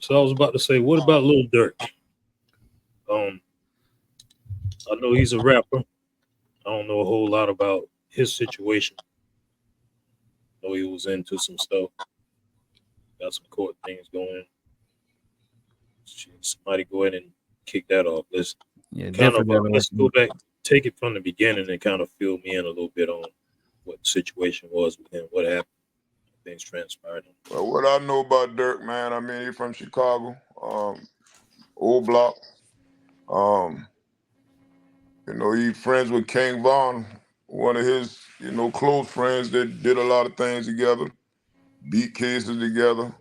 So I was about to say, what about Lil Durk? Um, I know he's a rapper. I don't know a whole lot about his situation. I know he was into some stuff, got some court things going. Somebody go ahead and kick that off. Yeah, Kind of definitely. let's go back, take it from the beginning, and kind of fill me in a little bit on what the situation was with him, what happened, things transpired. Well, what I know about Dirk, man, I mean, he's from Chicago, old block. Um, he friends with King Von, one of his, close friends that did a lot of things together, beat cases together.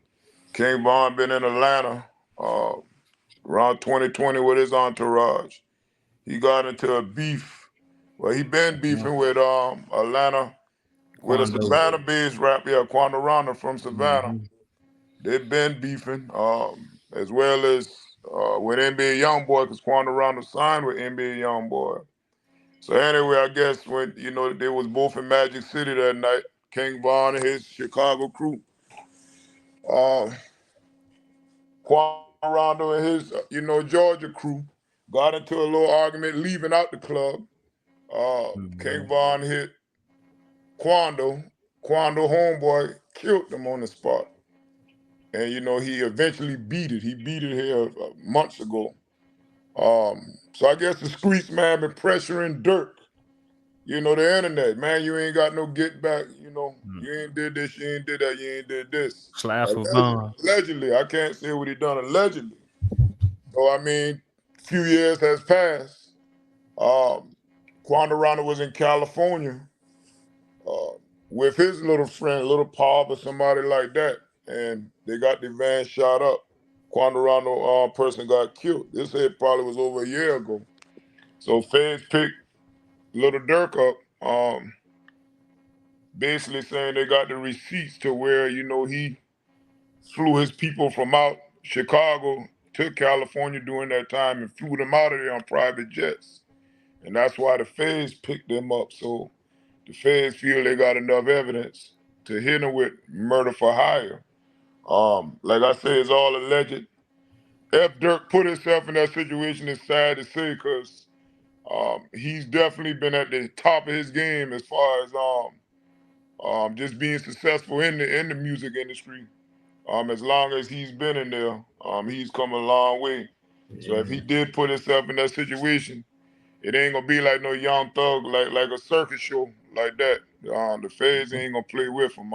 King Von been in Atlanta uh, around 2020 with his entourage. He got into a beef. Well, he been beefing with Atlanta with a Quando. Savannah-based rap, yeah, Quando Ronda from Savannah. Mhm. They've been beefing, as well as with NBA YoungBoy, because Quando Ronda signed with NBA YoungBoy. So anyway, I guess when they was both in Magic City that night, King Von and his Chicago crew, uh, Quando Rondo and his Georgia crew got into a little argument leaving out the club. King Mhm. Von hit Quando. Quando homeboy killed them on the spot. And he eventually beat it. He beat it here months ago. So I guess the streets, man, been pressuring Dirk. The internet, man, you ain't got no get back. You ain't did this, you ain't did that, you ain't did this. Slash for Allegedly, Von. allegedly, I can't say what he done allegedly. So I mean, few years has passed. Um, Quando Rondo was in California uh, with his little friend, little Paul or somebody like that, and they got the van shot up. Quando Rondo person got killed. This head probably was over a year ago. So feds picked Little Dirk up, basically saying they got the receipts to where he flew his people from out Chicago to California during that time and flew them out of there on private jets. And that's why the feds picked them up. So the feds feel they got enough evidence to hit him with murder for hire. Like I say, it's all alleged. If Dirk put himself in that situation, it's sad to say because he's definitely been at the top of his game as far as just being successful in the music industry. As long as he's been in there, he's come a long way. So if he did put himself in that situation, it ain't gonna be like no young thug, like a circus show like that. The feds ain't gonna play with him.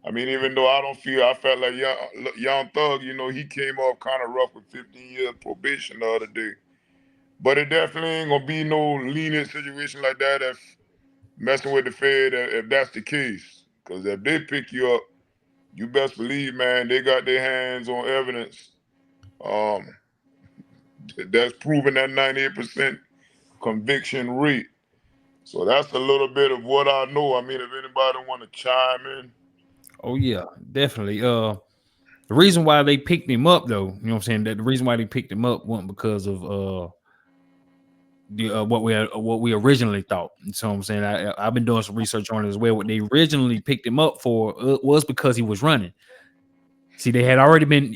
I mean, even though I felt like young thug, he came off kind of rough with 15 years probation the other day. But it definitely ain't gonna be no lenient situation like that if messing with the Fed, if that's the case. Because if they pick you up, you best believe, man, they got their hands on evidence um, that's proven that 98% conviction rate. So that's a little bit of what I know. I mean, if anybody want to chime in. Oh yeah, definitely. The reason why they picked him up, though, you know what I'm saying, that the reason why they picked him up wasn't because of the what we originally thought. So I'm saying I've been doing some research on it as well. What they originally picked him up for was because he was running. See, they had already been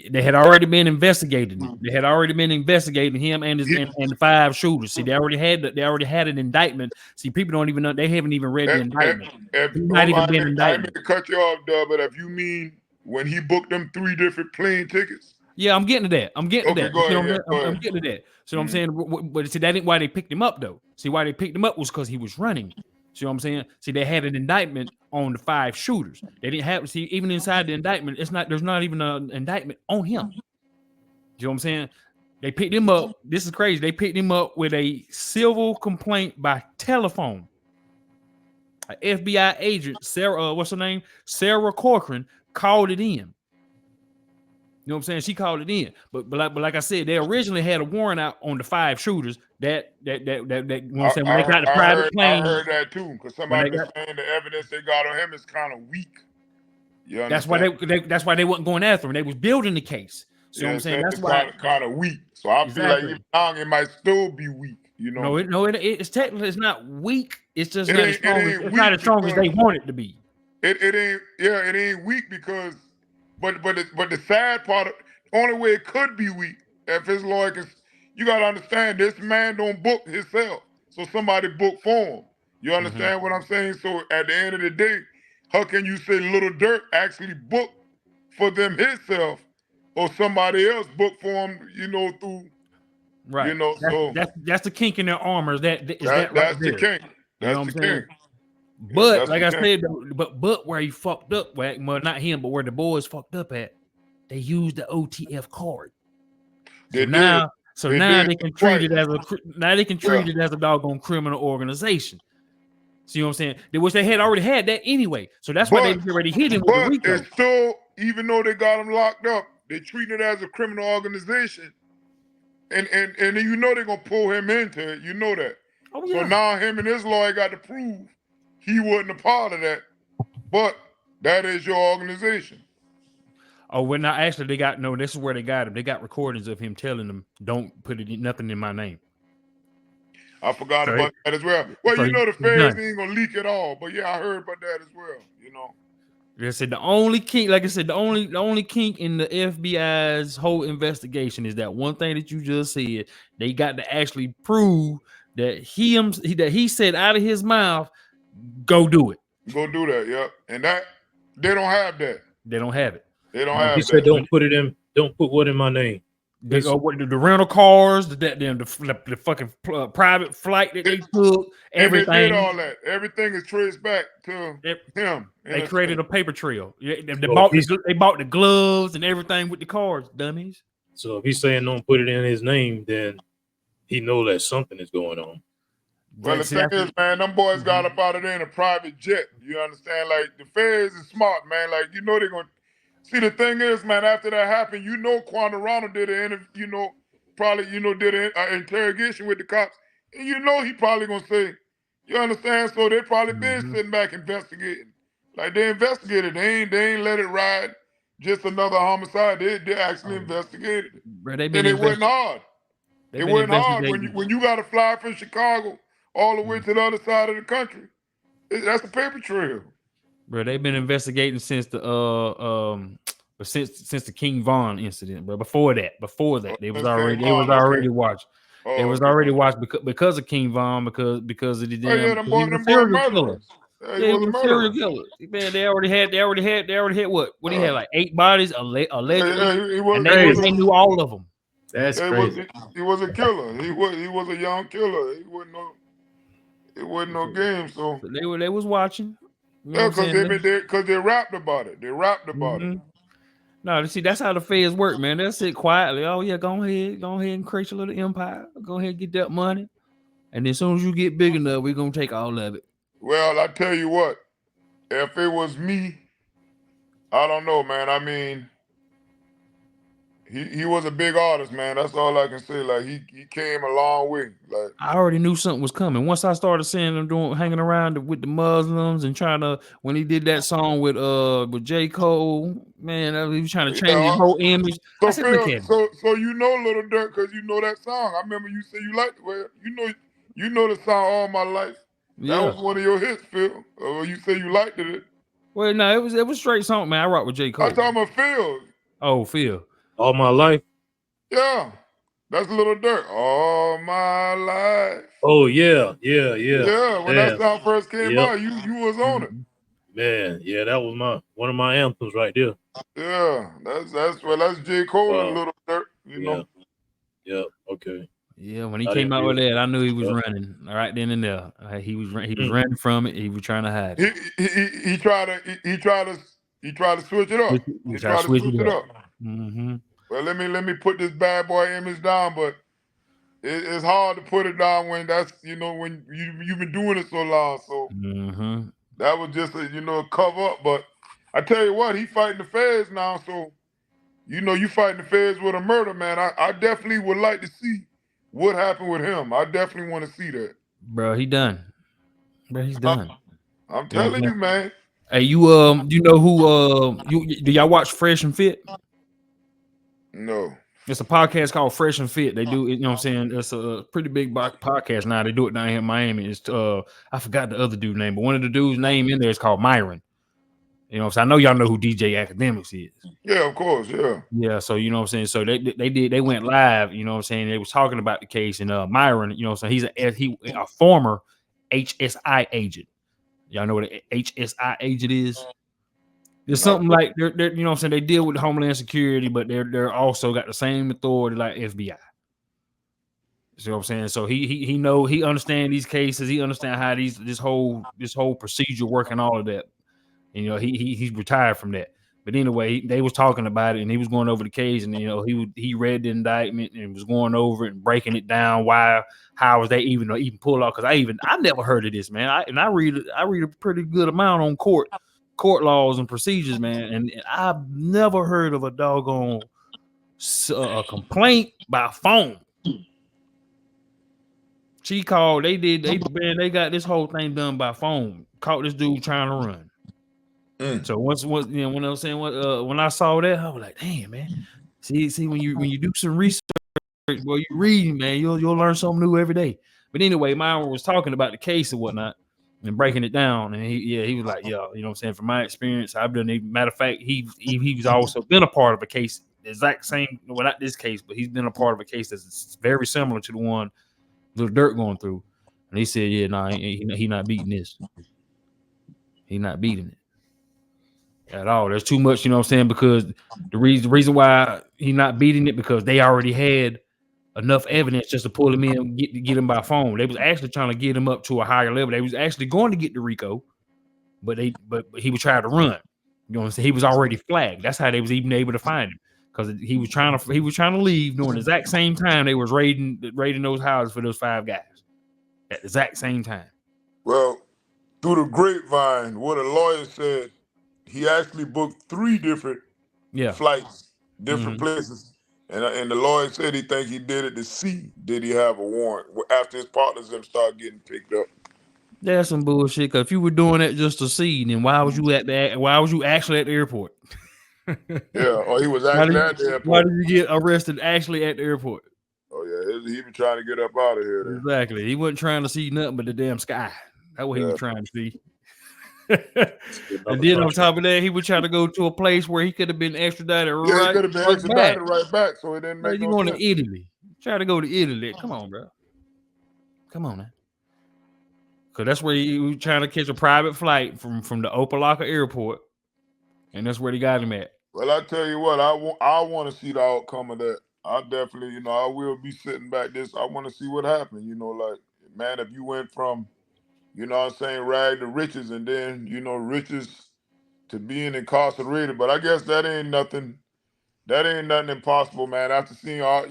investigating him. They had already been investigating him and the 5 shooters. See, they already had an indictment. See, people don't even know, they haven't even read the indictment. He's not even been I mean indicted. to cut you off, Dub, but if you mean when he booked them 3 different plane tickets. Yeah, I'm getting to that. Okay, go You know ahead. what Yeah, I'm, go I'm ahead. getting to that. So what I'm saying, but see, that ain't why they picked him up though. See, why they picked him up was because he was running. See what I'm saying? See, they had an indictment on the 5 shooters. They didn't have, see, even inside the indictment, there's not even an indictment on him. You know what I'm saying? They picked him up. This is crazy. They picked him up with a civil complaint by telephone. An FBI agent, Sarah, what's her name? Sarah Corcoran called it in. You know what I'm saying? She called it in, but like I said, they originally had a warrant out on the 5 shooters. That you know what I'm saying, when they got the private I plane. heard that too, because somebody was saying the evidence they got on him is kind of weak. You understand? That's why they wasn't going after him. They was building the case. So what I'm saying, that's why kind of weak. So I feel like even now it might still be weak. It's technically it's not weak. It's just It not ain't- as it strong. ain't It's not as strong as they because- want it to be. It ain't weak because, but the sad part Only way it could be weak if his lawyer can. You gotta understand, this man don't book himself, so somebody book for him. You understand what I'm saying? So at the end of the day, how can you say Lil Durk actually booked for them himself, or somebody else booked for him? You know, through Right. So That's the kink in their armor. That right that's the there. king. You know That's what the I'm saying? king. Yeah, But that's like the I king. said, but where he fucked up, well, not him, but where the boys fucked up at, they used the OTF card. They did. So They now did they can treat it as Yeah. a doggone criminal organization. See what I'm saying? They wish they had already had that anyway. So that's why they already hit him with the RICO. It's still, even though they got him locked up, they treat it as a criminal organization. And you know they're gonna pull him into it. You know that. Oh, So yeah. now him and his lawyer got to prove he wasn't a part of that. But that is your organization. Oh, well, now actually they got this is where they got him. They got recordings of him telling them, "Don't put nothing in my name." I forgot So about that as well. Well, so you know the he's feds done. ain't gonna leak it all, but yeah, I heard about that as well. You know. They said the only kink, like I said, the only kink in the FBI's whole investigation is that one thing that you just said. They got to actually prove that he said out of his mouth, "Go do it." Go do that, yep. And that they don't have that. They don't have it. They don't He have said, that. don't put what in my name. The rental cars, the fucking private flight that they took, everything. And they did all that. Everything is traced back to him. They created a paper trail. They So bought the gloves and everything with the cars, dummies. So if he's saying don't put it in his name, then he know that something is going on. Well, the thing is, man, them boys got up out of there in a private jet. You understand? Like, the feds is smart, man. Like, you know they're going to... See, the thing is, man, after that happened, you know Quandarano did an interview, probably, did an interrogation with the cops. And you know he probably going to say, you understand? So they probably been sitting back investigating. Like, they investigated. They ain't let it ride. Just another homicide. They actually investigated it. Bro, And it wasn't hard. It wasn't hard when you got to fly from Chicago all the way to the other side of the country. That's a paper trail. Bro, they've been investigating since the since the King Von incident, bro. Before that, they was already watched. They was already watched because of King Von, because of the damn he was a serial killer. Yeah, he was a serial killer. Man, they already had what he had, like 8 bodies allegedly, and they knew all of them. That's crazy. He was a killer. He was a young killer. It wasn't no game. So they was watching. You know because they rapped about it. They rapped about it. No, see, that's how the feds work, man. They'll sit quietly. Oh yeah, go ahead and create your little empire. Go ahead and get that money, and then as soon as you get big enough, we're gonna take all of it. Well, I tell you what, if it was me, I don't know, man. I mean, he was a big artist, man. That's all I can say. Like he came a long way. Like I already knew something was coming. Once I started seeing him hanging around with the Muslims and when he did that song with J. Cole, man, he was trying to change his whole image. So I said, look at him. So you know Lil Durk because you know that song. I remember you said you liked it. Well, you know the song All My Life. That was one of your hits, Phil. You said you liked it. Well, no, it was straight song, man. I rock with J. Cole. I'm talking about Phil. Oh, Phil. All My Life. Yeah, that's Lil Durk. All My Life. Oh yeah. Yeah, when that song first came out, you was on it. Man, yeah, that was one of my anthems right there. Yeah, that's J. Cole and Lil Durk. You know. Yeah. Okay. Yeah, when he came out with that, I knew he was running right then and there. He was running from it. He was trying to hide it. He tried to switch it up. He tried to switch it up. Well, let me put this bad boy image down, but it's hard to put it down when that's when you've been doing it so long. So that was just a cover up. But I tell you what, he fighting the feds now. So you fighting the feds with a murder, man. I definitely would like to see what happened with him. I definitely want to see that. Bro, he done. Bro, he's done. I'm telling you, man. Hey, you know who do y'all watch Fresh and Fit? No. It's a podcast called Fresh and Fit. They do it, you know what I'm saying? It's a pretty big podcast now. They do it down here in Miami. It's I forgot the other dude's name, but one of the dudes' name in there is called Myron. You know, so I know y'all know who DJ Academics is. Yeah, of course, yeah. Yeah, so you know what I'm saying. So they went live. You know what I'm saying. They was talking about the case, and Myron, you know, so he's a former HSI agent. Y'all know what an HSI agent is? It's something like they're you know what I'm saying. They deal with Homeland Security, but they're also got the same authority like FBI. See what I'm saying? So he understand these cases. He understand how this whole procedure work and all of that. And, you know, he's retired from that. But anyway, they was talking about it, and he was going over the case, and you know, he read the indictment and was going over it and breaking it down. How was they even pull off? Because I never heard of this, man. I read a pretty good amount on court laws and procedures, man, and I've never heard of a doggone a complaint by phone. She called. They got this whole thing done by phone. Caught this dude trying to run. So once you know, when I was saying when I saw that, I was like, damn, man. See when you do some research, well, you reading, man, you'll learn something new every day. But anyway, Myron was talking about the case and whatnot and breaking it down. And he was like, yeah, you know what I'm saying? From my experience, I've done it. Matter of fact, he's also been a part of a case, the exact same, well, not this case, but he's been a part of a case that's very similar to the one Lil Durk going through. And he said, yeah, nah, he not beating this. He not beating it at all. There's too much, you know what I'm saying? Because the reason why he not beating it, because they already had enough evidence just to pull him in and get him by phone. They was actually trying to get him up to a higher level. They was actually going to get the RICO, but he was trying to run. You know what I'm saying? He was already flagged. That's how they was even able to find him, because he was trying to leave during the exact same time they was raiding those houses for those 5 guys at the exact same time. Well, through the grapevine, what a lawyer said, he actually booked 3 different flights, different places. And the lawyer said he think he did it to see did he have a warrant after his partners them start getting picked up. That's some bullshit. Because if you were doing that just to see, then why was you actually at the airport? Yeah, or he was actually at the airport. Why did you get arrested actually at the airport? Oh yeah, he was trying to get up out of here. Then. Exactly. He wasn't trying to see nothing but the damn sky. That's what he was trying to see. And then on top of that, he was trying to go to a place where he could have been extradited. Yeah, he could have been extradited right back, so it didn't make no sense. You going to Italy? Try to go to Italy. Come on, bro. Come on, man. Because that's where he was trying to catch a private flight from the Opelika airport, and that's where they got him at. Well, I tell you what, I want to see the outcome of that. I definitely, you know, I will be sitting back I want to see what happened. You know, like, man, if you went from, you know what I'm saying, rag to riches, and then, you know, riches to being incarcerated. But I guess that ain't nothing impossible, man. After seeing R.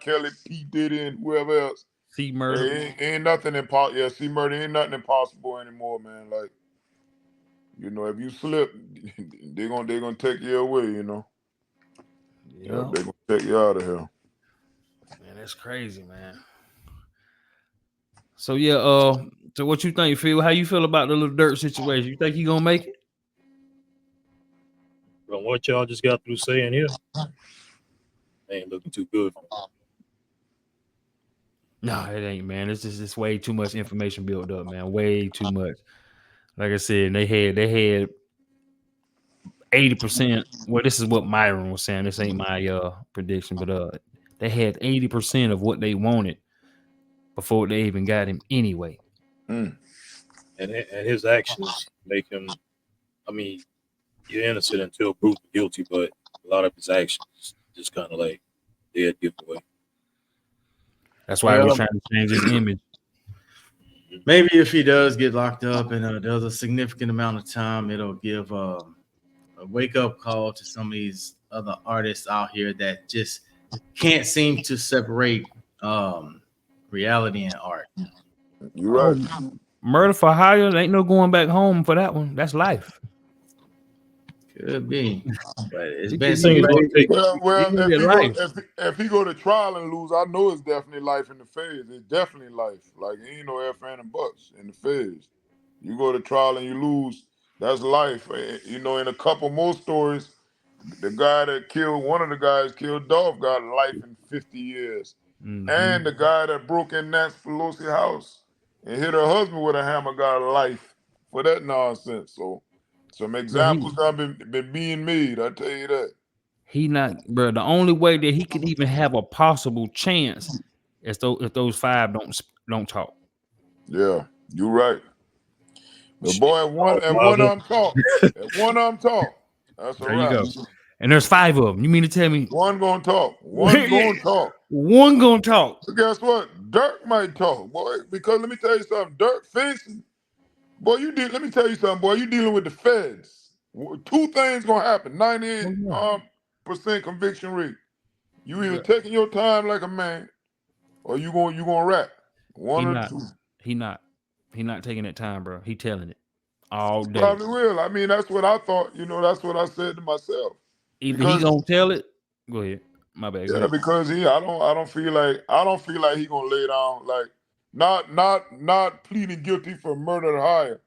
Kelly, P. Diddy, and whoever else. C. Murder. Ain't nothing impossible. Yeah, C. Murder ain't nothing impossible anymore, man. Like, you know, if you slip, they're gonna take you away, you know. Yeah, they're gonna take you out of here. Man, that's crazy, man. So yeah, so what you think, Phil? How you feel about the Lil Durk situation? You think he gonna make it? From what y'all just got through saying here, ain't looking too good. No, it ain't, man. It's way too much information built up, man. Way too much. Like I said, they had 80%. Well, this is what Myron was saying. This ain't my prediction, but they had 80% of what they wanted before they even got him anyway. And his actions make him, I mean, you're innocent until proven guilty, but a lot of his actions just kind of like dead giveaway. That's why I was trying to change his image. Maybe if he does get locked up and there's a significant amount of time, it'll give a wake-up call to some of these other artists out here that just can't seem to separate reality and art. You're right. Murder for hire, ain't no going back home for that one. That's life. Could be, but it's been if he go to trial and lose, I know it's definitely life in the feds. It's definitely life. Like, ain't no ifs and buts in the feds. You go to trial and you lose, that's life. You know, in a couple more stories, the guy that killed one of the guys killed Dolph got life in 50 years, and the guy that broke in Nancy Pelosi house and hit her husband with a hammer got life for that nonsense. So Some examples have been being made. I tell you that. He not, bro. The only way that he could even have a possible chance is if those five don't talk. Yeah, you're right. The boy at one of them talk. At one of them talk. That's a There you wrap. go. And there's 5 of them. You mean to tell me One gonna talk. One gonna talk. one gonna talk? But guess what? Durk might talk, boy. Because let me tell you something. Durk facing, boy. Let me tell you something, boy. You dealing with the feds. 2 things gonna happen. 98% conviction rate. You either taking your time like a man, or you gonna rap. One or two. He not taking that time, bro. He telling it all day. Probably will. I mean, that's what I thought. You know, that's what I said to myself. Either he gonna tell it. Go ahead. My bad. Yeah, because I don't feel like he gonna lay down, like not pleading guilty for murder to hire.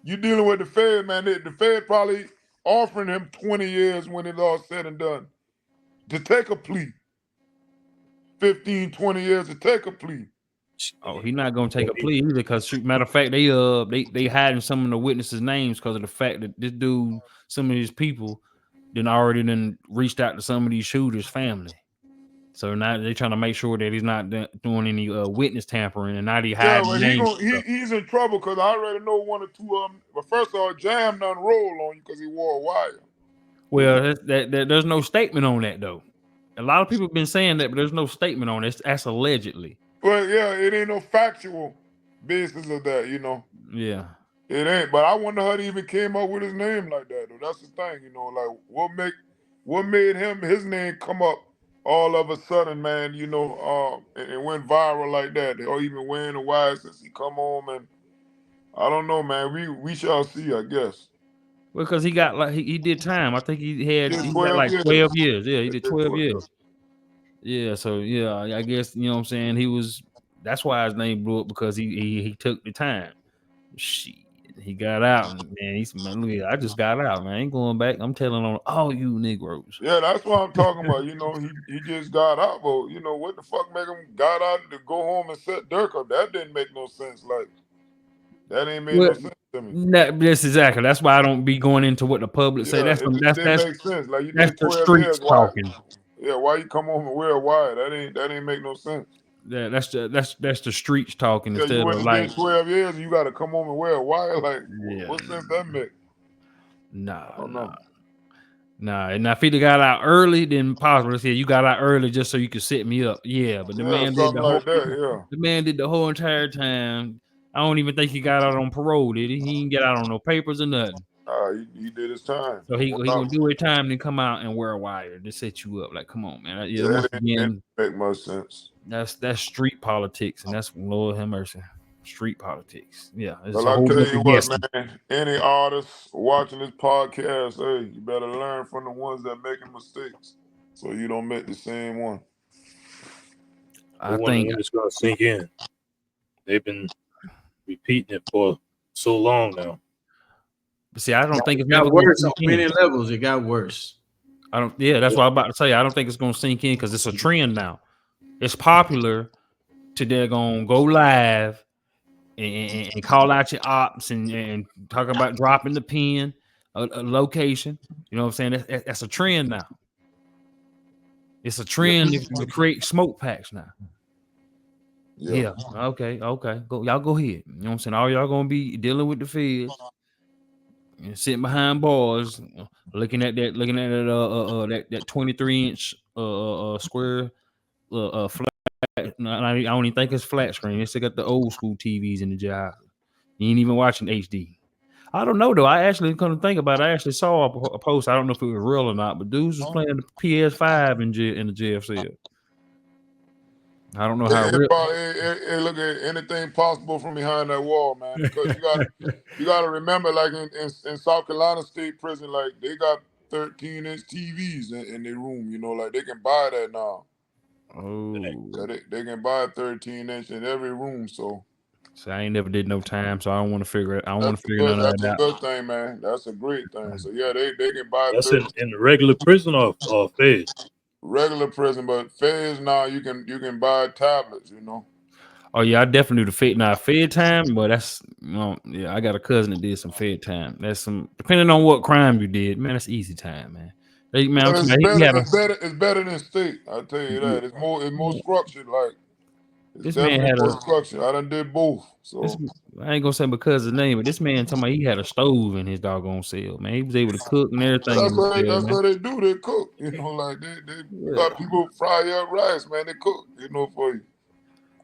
You dealing with the Fed, man. The Fed probably offering him 20 years when it's all said and done to take a plea. 15, 20 years to take a plea. Oh, he's not gonna take a plea either. Because matter of fact, they hiding some of the witnesses' names because of the fact that this dude, some of these people, already reached out to some of these shooters' family. So now they're trying to make sure that he's not doing any witness tampering, and now he hiding names. He's in trouble because I already know 1 or 2 of them. But first of all, Jam done roll on you because he wore a wire. Well, there's no statement on that though. A lot of people have been saying that, but there's no statement on it. That's allegedly. Well, yeah, it ain't no factual basis of that, you know. Yeah. It ain't. But I wonder how he even came up with his name like that, though. That's the thing, you know, like what made his name come up all of a sudden, man, you know, and went viral like that, or even wearing a wire since he come home, and I don't know, man. We shall see, I guess. Well, because he got he did time. I think he got like 12 years. Yeah, he did 12 years. Yeah, so yeah, I guess you know what I'm saying. That's why his name blew up, because he took the time. Shit, he got out, and man, look, I just got out, man. I ain't going back. I'm telling on all you Negroes. Yeah, that's what I'm talking about. You know, he just got out, but you know what the fuck make him got out to go home and set Durk up? That didn't make no sense. Like that ain't made no sense to me. That's why I don't be going into what the public say. That's didn't make sense. Like you that's did the 12 streets years, talking. Yeah, why you come home and wear a wire? That ain't make no sense. Yeah, that's the streets talking instead you of like 12 years. You got to come home and wear a wire. Like what sense that make? Nah. And if he got out early, then possibly say you got out early just so you could set me up. Yeah, but the man did the man did the whole entire time. I don't even think he got out on parole, did he? He didn't get out on no papers or nothing. He did his time. So he gonna do his time and come out and wear a wire to set you up. Like, come on, man. Once again, make much sense. That's street politics, and that's Lord have mercy. Street politics. Yeah. Well, I'll tell you what, man. Any artists watching this podcast, hey, you better learn from the ones that making mistakes, so you don't make the same one. I think it's gonna sink in. They've been repeating it for so long now. But see, I don't think it's got worse on many levels. It got worse. That's what I'm about to tell you. I don't think it's gonna sink in because it's a trend now. It's popular to they're gonna go live and call out your ops and talk about dropping the pin, a location. You know what I'm saying? That's a trend now. It's a trend to create smoke packs now. Yeah. Okay. Go, y'all go ahead. You know what I'm saying? All y'all gonna be dealing with the feds and sitting behind bars, looking at that 23-inch square flat. I don't even think it's flat screen. It's still got the old school TVs in the job. You ain't even watching HD. I don't know though. I actually couldn't think about it. I actually saw a post. I don't know if it was real or not, but dudes was playing the PS5 in the JFC. I don't know how real. Look at anything possible from behind that wall, man. Because you got to remember, like in South Carolina State Prison, like they got 13-inch TVs in their room. You know, like they can buy that now. Oh, they can buy 13-inch in every room. So I ain't never did no time, so I don't want to figure it. I don't want to figure none of that out. That's a good thing, man. That's a great thing. So yeah, they can buy. That's in the regular prison or feds. Regular prison, but feds now you can buy tablets. You know. Oh yeah, I definitely do the Fed. Now Fed time, but that's yeah. I got a cousin that did some Fed time. That's some depending on what crime you did, man. That's easy time, man. Man, I'm Well, talking about he had a it's better than state. I tell you that. It's more structured. Like it's this man definitely had more a structured. I done did both. this. So I ain't gonna say because his name, but this man talking about he had a stove in his doggone cell, man. He was able to cook and everything in his cell, that's man. what they do. They cook. You know, like they Yeah. got people fry your rice, man. They cook. You know, for you.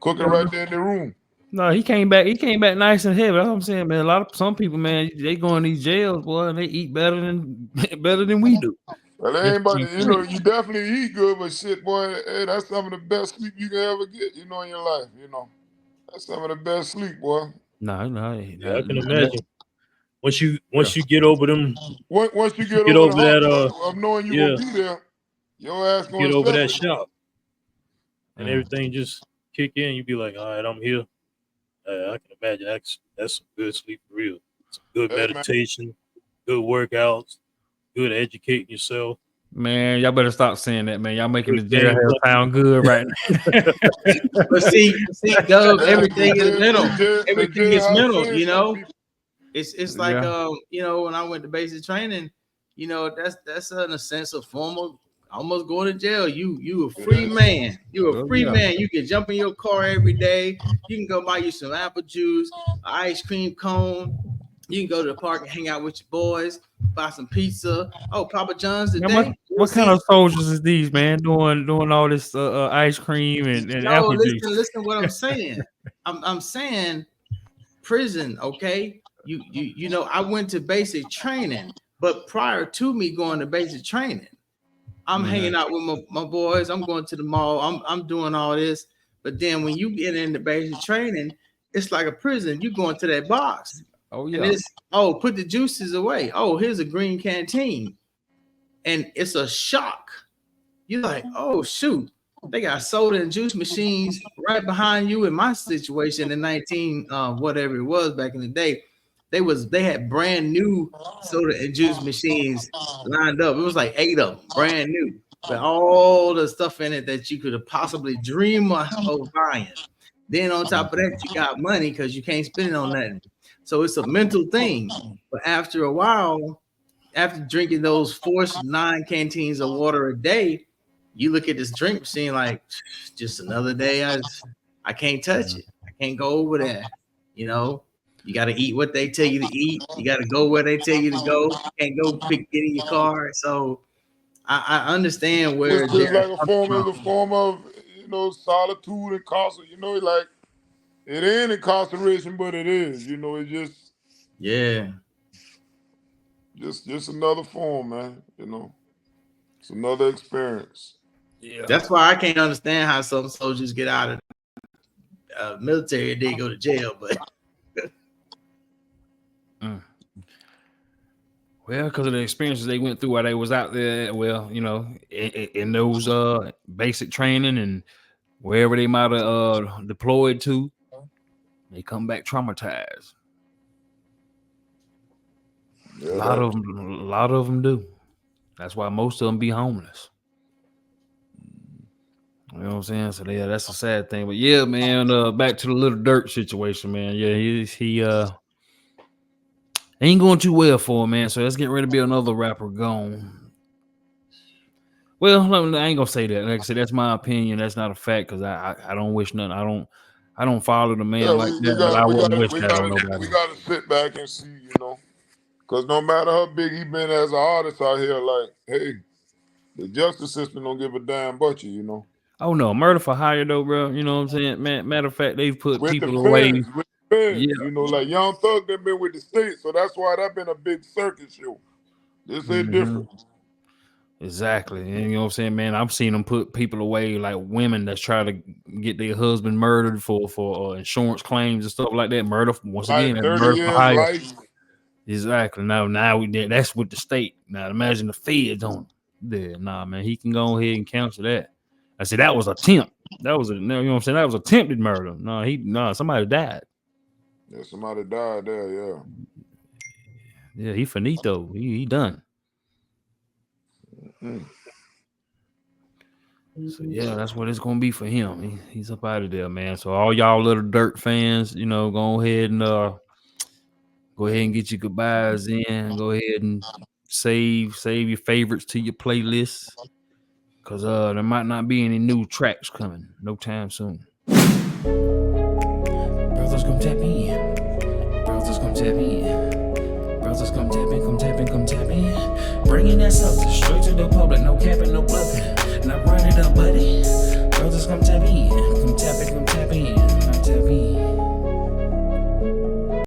Cook it Yeah, right there in the room. no, he came back. He came back nice and heavy. That's what I'm saying, man. A lot of some people, man, they go in these jails, boy, and they eat better than better than we do. Well, they Just ain't about being to, you know, frank. you definitely eat good, but shit, boy, hey, that's some of the best sleep you can ever get, you know, in your life, you know. That's some of the best sleep, boy. No, Yeah, I can that, imagine. Once yeah. you get over them, Once you you get get over the over hump that of knowing you're yeah, gonna be there, your ass you get gonna over settle that it. shock and Mm. everything just kick in. You be like, all right, I'm here. I can imagine that's some good sleep for real. Some good Hey man, meditation, good workouts, good educating yourself, Man, y'all better stop saying that, man. Y'all making the good jail game hell plan. sound good right now. But see, Dub, hey, everything is mental. the Everything is jailhouse mental, changed you some know. people. It's like Yeah. when I went to basic training, that's in a sense a form of almost going to jail. You a It free is. man. You a Oh, free yeah. man. You can jump in your car every day. You can go buy you some apple juice, ice cream cone. You can go to the park and hang out with your boys, buy some pizza. Oh, Papa John's Man, today. Well, what kind see, of soldiers is these, man? Doing all this ice cream and no, apple juice. listen what I'm saying. I'm saying prison, okay? You know, I went to basic training, but prior to me going to basic training, I'm Mhm. hanging out with my boys. I'm going to the mall. I'm doing all this. But then when you get into basic training, it's like a prison. You go into that box Oh and yeah. it's put the juices away. Oh, here's a green canteen. And it's a shock. You're like, oh shoot, they got soda and juice machines right behind you. In my situation in 19 whatever it was back in the day, they had brand new soda and juice machines lined up. It was like 8 of them, brand new, with all the stuff in it that you could have possibly dream of buying. Then on top of that, you got money because you can't spend it on nothing. So it's a mental thing. But after a while, after drinking those forced 9 canteens of water a day, you look at this drink machine like just another day. I can't touch it. I can't go over there. You know, you got to eat what they tell you to eat. You got to go where they tell you to go. You can't go get in your car. So I understand where It's they're like coming it's a from. form of, you know, solitude and constant, you know, like it ain't incarceration, but it is, you know, it's Yeah, just another form, man. You know, it's another experience. Yeah. that's why I can't understand how some soldiers get out of military and they go to jail. But Mm. Well, because of the experiences they went through while they was out there, well, you know, in those basic training and wherever they might have deployed to, they come back traumatized. A Yeah, lot of them, a lot of them do. That's why most of them be homeless. You know what I'm saying? So yeah, that's a sad thing. But yeah, man, back to the Little Durk situation, man. Yeah, he ain't going too well for him, man. So let's get ready to be another rapper gone. Well, I ain't gonna say that. Like I said, that's my opinion. That's not a fact because I don't wish nothing. I don't follow the yeah. man like that, but I wouldn't wish that on We nobody. gotta sit back and see, you know, because no matter how big he been as an artist out here, like, hey, the justice system don't give a damn about you, you know. Oh no, murder for hire though, bro. You know what I'm saying? Man, matter of fact, they've put With the people away. Yeah, you know, like Young Thug done been with the state, so that's why that been a big circus show. This ain't hmm different. exactly. And you know what I'm saying, man? I've seen them put people away like women that's try to get their husband murdered for insurance claims and stuff like that. Murder once again, Like that's 30 murder for years hire. life. Exactly. Now we did. That's with the state. Now imagine the feds on him. There, nah, man, he can go ahead and cancel that. I said that was attempt. That was you know what I'm saying. That was attempted murder. No, somebody died. Yeah, somebody died there, yeah. Yeah, he finito. He done. Mm. So yeah, that's what it's gonna be for him. He's up out of there, man. So all y'all little Durk fans, you know, go ahead and get your goodbyes in. Go ahead and save your favorites to your playlists. Cause there might not be any new tracks coming no time soon. Brothers come tap in. Brothers come tap in. Brothers come tap in, come tap in, come tap in. Bringing that substance straight to the public, no capping, no bluffing. Now run it up, buddy. Brothers come tap in, come tap in, come tap in, come tap in.